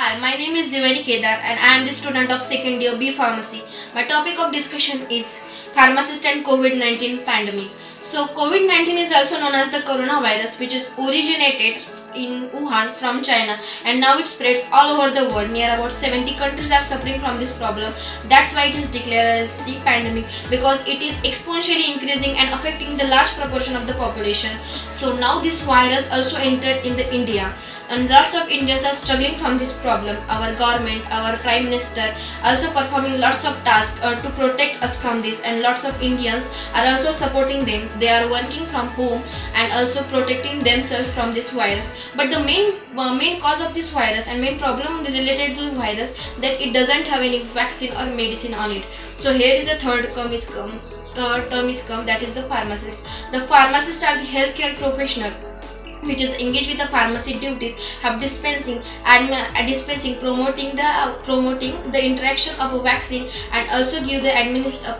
Hi, my name is Divani Kedar and I am the student of second year B Pharmacy. My topic of discussion is pharmacist and COVID-19 pandemic. So, COVID-19 is also known as the coronavirus, which is originated in Wuhan from China, and now it spreads all over the world. Near about 70 countries are suffering from this problem. That's why it is declared as the pandemic, because it is exponentially increasing and affecting the large proportion of the population. So now this virus also entered in the India, and lots of Indians are struggling from this problem. Our government, our prime minister also performing lots of tasks to protect us from this, and lots of Indians are also supporting them. They are working from home and also protecting themselves from this virus. But the main cause of this virus and main problem related to the virus, that it doesn't have any vaccine or medicine on it. So here is the third term is come, that is the pharmacist. The pharmacists are the healthcare professional which is engaged with the pharmacy duties, have dispensing, promoting the interaction of a vaccine, and also give the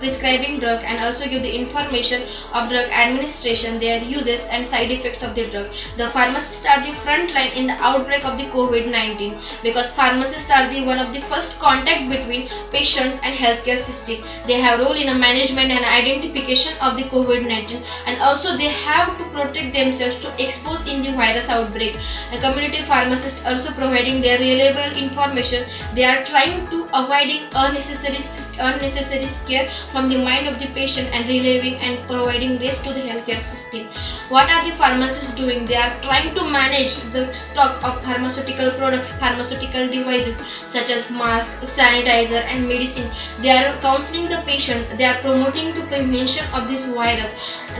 prescribing drug, and also give the information of drug administration, their uses and side effects of the drug. The pharmacists are the front line in the outbreak of the COVID-19, because pharmacists are the one of the first contact between patients and healthcare system. They have role in a management and identification of the COVID-19, and also they have to protect themselves to expose in the virus outbreak. A community pharmacist also providing their reliable information. They are trying to avoiding unnecessary scare from the mind of the patient, and relieving and providing rest to the healthcare system. What are the pharmacists doing? They are trying to manage the stock of pharmaceutical products, pharmaceutical devices such as mask, sanitizer and medicine. They are counseling the patient. They are promoting the prevention of this virus.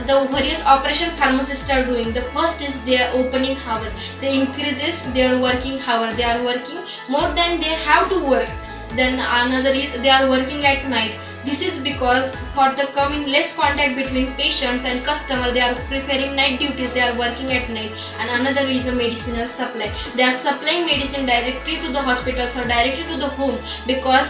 The various operation pharmacists are doing. The first is their opening hour. They increases their working hour. They are working more than they have to work. Then another is they are working at night. This is because for the coming less contact between patients and customer, they are preferring night duties. They are working at night. And another is a medicinal supply. They are supplying medicine directly to the hospitals or directly to the home, because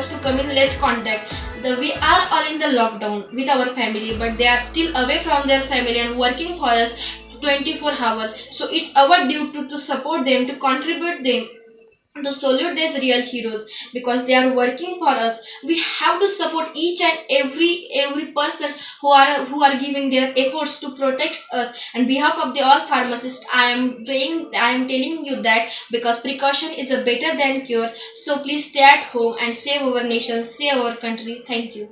to come in less contact. We are all in the lockdown with our family, but they are still away from their family and working for us 24 hours. So it's our duty to support them, to contribute them, to salute these real heroes, because they are working for us. We have to support each and every person who are giving their efforts to protect us. On behalf of the all pharmacists, I am telling you that, because precaution is a better than cure. So please stay at home and save our nation, save our country. Thank you.